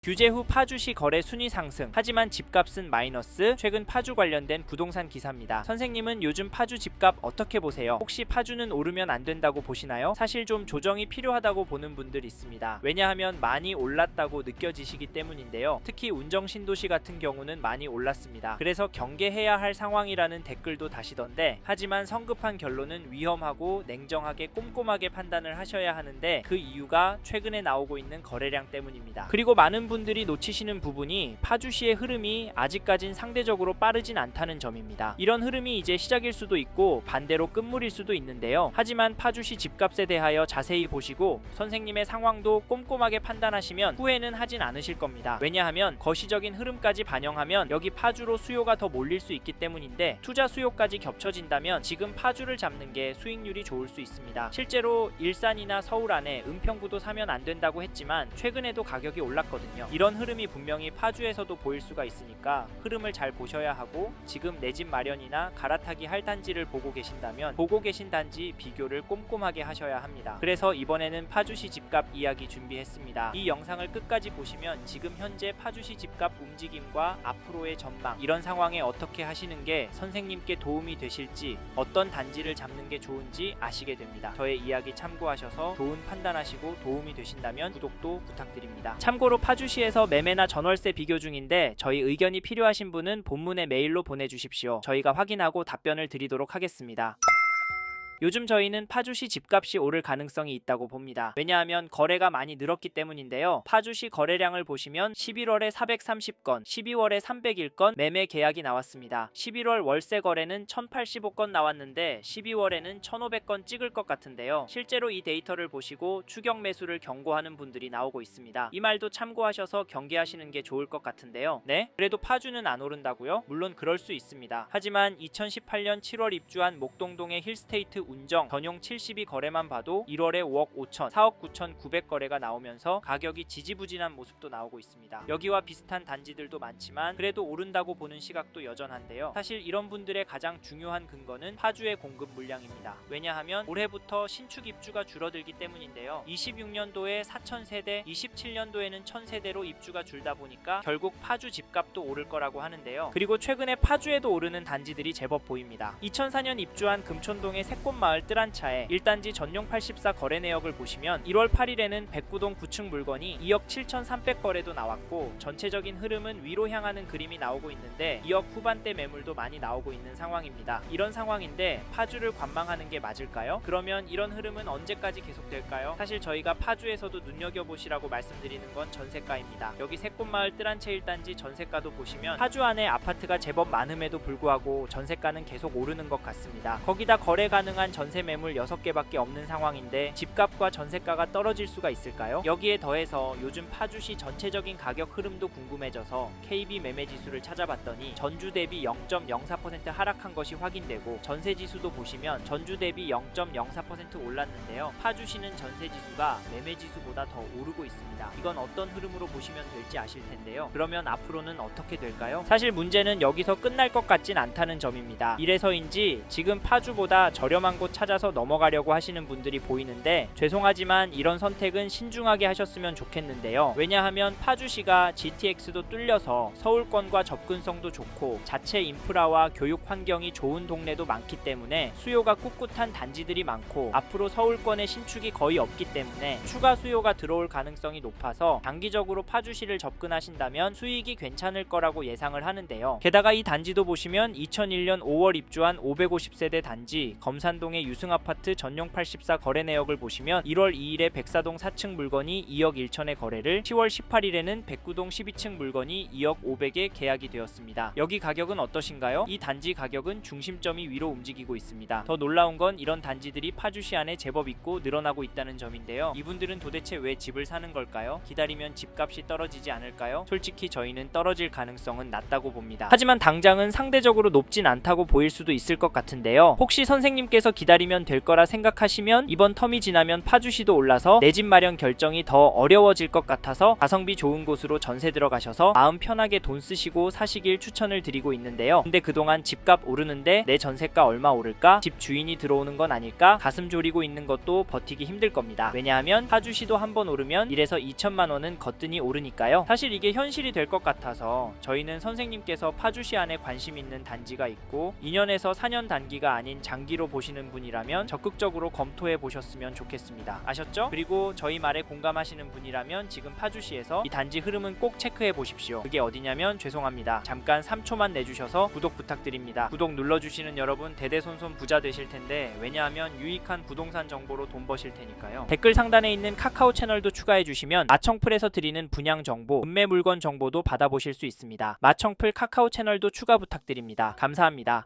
규제 후 파주시 거래 순위 상승, 하지만 집값은 마이너스. 최근 파주 관련된 부동산 기사입니다. 선생님은 요즘 파주 집값 어떻게 보세요? 혹시 파주는 오르면 안 된다고 보시나요? 사실 좀 조정이 필요하다고 보는 분들 있습니다. 왜냐하면 많이 올랐다고 느껴지시기 때문인데요. 특히 운정 신도시 같은 경우는 많이 올랐습니다. 그래서 경계해야 할 상황이라는 댓글도 다시던데, 하지만 성급한 결론은 위험하고 냉정하게 꼼꼼하게 판단을 하셔야 하는데, 그 이유가 최근에 나오고 있는 거래량 때문입니다. 그리고 많은 분들이 놓치시는 부분이 파주시의 흐름이 아직까진 상대적으로 빠르진 않다는 점입니다. 이런 흐름이 이제 시작일 수도 있고 반대로 끝물일 수도 있는데요. 하지만 파주시 집값에 대하여 자세히 보시고 선생님의 상황도 꼼꼼하게 판단하시면 후회는 하진 않으실 겁니다. 왜냐하면 거시적인 흐름까지 반영하면 여기 파주로 수요가 더 몰릴 수 있기 때문인데, 투자 수요까지 겹쳐진다면 지금 파주를 잡는 게 수익률이 좋을 수 있습니다. 실제로 일산이나 서울 안에 은평구도 사면 안 된다고 했지만 최근에도 가격이 올랐거든요. 이런 흐름이 분명히 파주에서도 보일 수가 있으니까 흐름을 잘 보셔야 하고, 지금 내 집 마련이나 갈아타기 할 단지를 보고 계신다면 보고 계신 단지 비교를 꼼꼼하게 하셔야 합니다. 그래서 이번에는 파주시 집값 이야기 준비했습니다. 이 영상을 끝까지 보시면 지금 현재 파주시 집값 움직임과 앞으로의 전망, 이런 상황에 어떻게 하시는 게 선생님께 도움이 되실지, 어떤 단지를 잡는 게 좋은지 아시게 됩니다. 저의 이야기 참고하셔서 좋은 판단하시고 도움이 되신다면 구독도 부탁드립니다. 참고로 파주시에서 매매나 전월세 비교 중인데, 저희 의견이 필요하신 분은 본문에 메일로 보내주십시오. 저희가 확인하고 답변을 드리도록 하겠습니다. 요즘 저희는 파주시 집값이 오를 가능성이 있다고 봅니다. 왜냐하면 거래가 많이 늘었기 때문인데요. 파주시 거래량을 보시면 11월에 430건, 12월에 301건 매매 계약이 나왔습니다. 11월 월세 거래는 1085건 나왔는데 12월에는 1500건 찍을 것 같은데요. 실제로 이 데이터를 보시고 추격 매수를 경고하는 분들이 나오고 있습니다. 이 말도 참고하셔서 경계하시는 게 좋을 것 같은데요. 네? 그래도 파주는 안 오른다고요? 물론 그럴 수 있습니다. 하지만 2018년 7월 입주한 목동동의 힐스테이트 운정 전용 70이 거래만 봐도 1월에 5억 5천, 4억 9천 9백 거래가 나오면서 가격이 지지부진한 모습도 나오고 있습니다. 여기와 비슷한 단지들도 많지만 그래도 오른다고 보는 시각도 여전한데요. 사실 이런 분들의 가장 중요한 근거는 파주의 공급 물량입니다. 왜냐하면 올해부터 신축 입주가 줄어들기 때문인데요. 26년도에 4,000세대, 27년도에는 1,000세대로 입주가 줄다 보니까 결국 파주 집값도 오를 거라고 하는데요. 그리고 최근에 파주에도 오르는 단지들이 제법 보입니다. 2004년 입주한 금촌동의 새꽃마을 뜰한차에 1단지 전용 84 거래 내역을 보시면 1월 8일에는 백구동 9층 물건이 2억 7,300 거래도 나왔고, 전체적인 흐름은 위로 향하는 그림이 나오고 있는데 2억 후반대 매물도 많이 나오고 있는 상황입니다. 이런 상황인데 파주를 관망하는 게 맞을까요? 그러면 이런 흐름은 언제까지 계속될까요? 사실 저희가 파주에서도 눈여겨보시라고 말씀드리는 건 전세가입니다. 여기 새꽃마을 뜰한채 1단지 전세가도 보시면 파주 안에 아파트가 제법 많음에도 불구하고 전세가는 계속 오르는 것 같습니다. 거기다 거래 가능한 전세 매물 6개밖에 없는 상황인데 집값과 전세가가 떨어질 수가 있을까요? 여기에 더해서 요즘 파주시 전체적인 가격 흐름도 궁금해져서 KB 매매 지수를 찾아봤더니 전주 대비 0.04% 하락한 것이 확인되고, 전세 지수도 보시면 전주 대비 0.04% 올랐는데요. 파주시는 전세 지수가 매매 지수보다 더 오르고 있습니다. 이건 어떤 흐름으로 보시면 될지 아실 텐데요. 그러면 앞으로는 어떻게 될까요? 사실 문제는 여기서 끝날 것 같진 않다는 점입니다. 이래서인지 지금 파주보다 저렴한 곳 찾아서 넘어가려고 하시는 분들이 보이는데, 죄송하지만 이런 선택은 신중하게 하셨으면 좋겠는데요. 왜냐하면 파주시가 GTX도 뚫려서 서울권과 접근성도 좋고 자체 인프라와 교육 환경이 좋은 동네도 많기 때문에 수요가 꿋꿋한 단지들이 많고, 앞으로 서울권의 신축이 거의 없기 때문에 추가 수요가 들어올 가능성이 높아서 단기적으로 파주시를 접근하신다면 수익이 괜찮을 거라고 예상을 하는데요. 게다가 이 단지도 보시면 2001년 5월 입주한 550세대 단지 검산동의 유승아파트 전용 84 거래 내역을 보시면 1월 2일에 백사동 4층 물건이 2억 1천에 거래를, 10월 18일에는 백구동 12층 물건이 2억 500에 계약이 되었습니다. 여기 가격은 어떠신가요? 이 단지 가격은 중심점이 위로 움직이고 있습니다. 더 놀라운 건 이런 단지들이 파주시 안에 제법 있고 늘어나고 있다는 점인데요. 이분들은 도대체 왜 집을 사는 걸까요? 기다리면 집값이 떨어지지 않을까요? 솔직히 저희는 떨어질 가능성은 낮다고 봅니다. 하지만 당장은 상대적으로 높진 않다고 보일 수도 있을 것 같은데요. 혹시 선생님께서 집에서 기다리면 될 거라 생각하시면 이번 텀이 지나면 파주시도 올라서 내 집 마련 결정이 더 어려워질 것 같아서 가성비 좋은 곳으로 전세 들어가셔서 마음 편하게 돈 쓰시고 사시길 추천을 드리고 있는데요. 근데 그동안 집값 오르는데 내 전세가 얼마 오를까? 집 주인이 들어오는 건 아닐까? 가슴 졸이고 있는 것도 버티기 힘들 겁니다. 왜냐하면 파주시도 한번 오르면 1에서 2천만 원은 거뜬히 오르니까요. 사실 이게 현실이 될 것 같아서 저희는 선생님께서 파주시 안에 관심 있는 단지가 있고 2년에서 4년 단기가 아닌 장기로 보시는 분이라면 적극적으로 검토해 보셨으면 좋겠습니다. 아셨죠? 그리고 저희 말에 공감하시는 분이라면 지금 파주시에서 이 단지 흐름은 꼭 체크해 보십시오. 그게 어디냐면 죄송합니다. 잠깐 3초만 내주셔서 구독 부탁드립니다. 구독 눌러주시는 여러분 대대손손 부자 되실 텐데 왜냐하면 유익한 부동산 정보로 돈 버실 테니까요. 댓글 상단에 있는 카카오 채널도 추가해 주시면 마청풀에서 드리는 분양 정보, 음매 물건 정보도 받아보실 수 있습니다. 마청풀 카카오 채널도 추가 부탁드립니다. 감사합니다.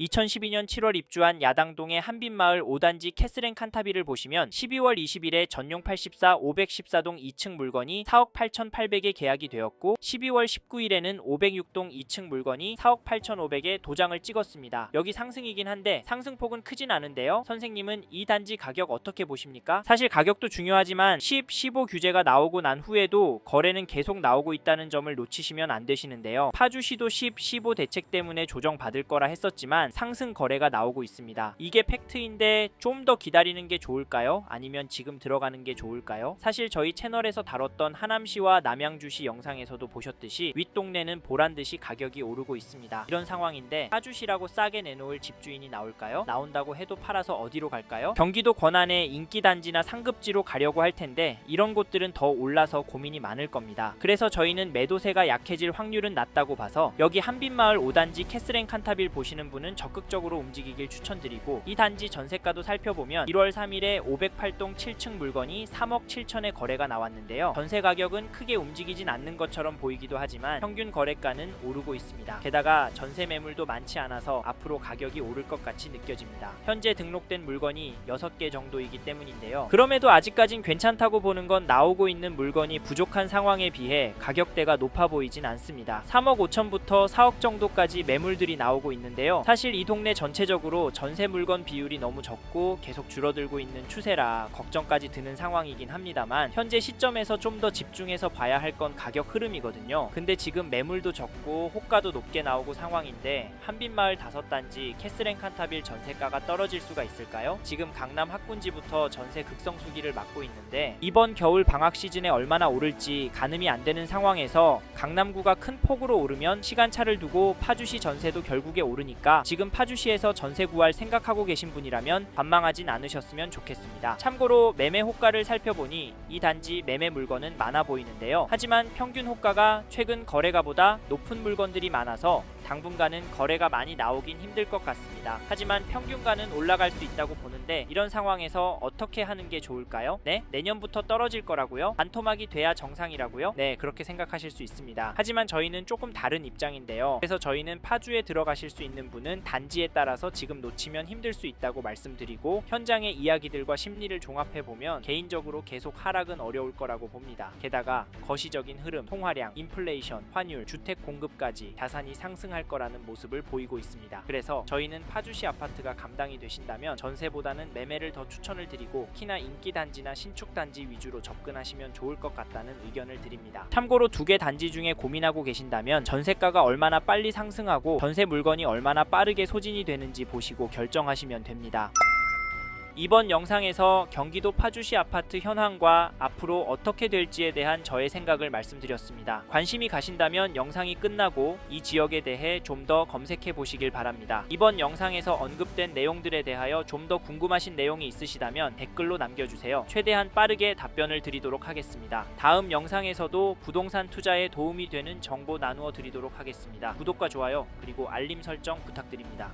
2012년 7월 입주한 야당동의 한빛마을 5단지 캐스랭 칸타빌을 보시면 12월 20일에 전용 84 514동 2층 물건이 4억 8,800에 계약이 되었고 12월 19일에는 506동 2층 물건이 4억 8,500에 도장을 찍었습니다. 여기 상승이긴 한데 상승폭은 크진 않은데요. 선생님은 이 단지 가격 어떻게 보십니까? 사실 가격도 중요하지만 10, 15 규제가 나오고 난 후에도 거래는 계속 나오고 있다는 점을 놓치시면 안 되시는데요. 파주시도 10, 15 대책 때문에 조정받을 거라 했었지만 상승 거래가 나오고 있습니다. 이게 팩트인데 좀 더 기다리는 게 좋을까요? 아니면 지금 들어가는 게 좋을까요? 사실 저희 채널에서 다뤘던 하남시와 남양주시 영상에서도 보셨듯이 윗동네는 보란듯이 가격이 오르고 있습니다. 이런 상황인데 파주시라고 싸게 내놓을 집주인이 나올까요? 나온다고 해도 팔아서 어디로 갈까요? 경기도 권안의 인기단지나 상급지로 가려고 할 텐데 이런 곳들은 더 올라서 고민이 많을 겁니다. 그래서 저희는 매도세가 약해질 확률은 낮다고 봐서 여기 한빛마을 5단지 캐스랭 칸타빌 보시는 분은 적극적으로 움직이길 추천드리고 이 단지 전세가도 살펴보면 1월 3일에 508동 7층 물건이 3억 7천에 거래가 나왔는데요. 전세 가격은 크게 움직이진 않는 것처럼 보이기도 하지만 평균 거래가는 오르고 있습니다. 게다가 전세 매물도 많지 않아서 앞으로 가격이 오를 것 같이 느껴집니다. 현재 등록된 물건이 6개 정도이기 때문인데요. 그럼에도 아직까진 괜찮다고 보는 건 나오고 있는 물건이 부족한 상황에 비해 가격대가 높아 보이진 않습니다. 3억 5천부터 4억 정도까지 매물들이 나오고 있는데요. 사실 이 동네 전체적으로 전세 물건 비율이 너무 적고 계속 줄어들고 있는 추세라 걱정까지 드는 상황이긴 합니다만 현재 시점에서 좀 더 집중해서 봐야 할 건 가격 흐름이거든요. 근데 지금 매물도 적고 호가도 높게 나오고 상황인데 한빛마을 5단지 캐스랭 칸타빌 전세가가 떨어질 수가 있을까요? 지금 강남 학군지부터 전세 극성수기를 맞고 있는데 이번 겨울 방학 시즌에 얼마나 오를지 가늠이 안 되는 상황에서 강남구가 큰 폭으로 오르면 시간차를 두고 파주시 전세도 결국에 오르니까 지금 파주시에서 전세 구할 생각하고 계신 분이라면 관망하진 않으셨으면 좋겠습니다. 참고로 매매 호가를 살펴보니 이 단지 매매 물건은 많아 보이는데요. 하지만 평균 호가가 최근 거래가보다 높은 물건들이 많아서 당분간은 거래가 많이 나오긴 힘들 것 같습니다. 하지만 평균가는 올라갈 수 있다고 보는데 이런 상황에서 어떻게 하는 게 좋을까요? 네? 내년부터 떨어질 거라고요? 반토막이 돼야 정상이라고요? 네, 그렇게 생각하실 수 있습니다. 하지만 저희는 조금 다른 입장인데요. 그래서 저희는 파주에 들어가실 수 있는 분은 단지에 따라서 지금 놓치면 힘들 수 있다고 말씀드리고 현장의 이야기들과 심리를 종합해보면 개인적으로 계속 하락은 어려울 거라고 봅니다. 게다가 거시적인 흐름, 통화량, 인플레이션, 환율, 주택 공급까지 자산이 상승할 거라는 모습을 보이고 있습니다. 그래서 저희는 파주시 아파트가 감당이 되신다면 전세보다는 매매를 더 추천을 드리고 특히나 인기 단지나 신축 단지 위주로 접근하시면 좋을 것 같다는 의견을 드립니다. 참고로 2개 단지 중에 고민하고 계신다면 전세가가 얼마나 빨리 상승하고 전세 물건이 얼마나 빠르게 소진이 되는지 보시고 결정하시면 됩니다. 이번 영상에서 경기도 파주시 아파트 현황과 앞으로 어떻게 될지에 대한 저의 생각을 말씀드렸습니다. 관심이 가신다면 영상이 끝나고 이 지역에 대해 좀 더 검색해 보시길 바랍니다. 이번 영상에서 언급된 내용들에 대하여 좀 더 궁금하신 내용이 있으시다면 댓글로 남겨주세요. 최대한 빠르게 답변을 드리도록 하겠습니다. 다음 영상에서도 부동산 투자에 도움이 되는 정보 나누어 드리도록 하겠습니다. 구독과 좋아요 그리고 알림 설정 부탁드립니다.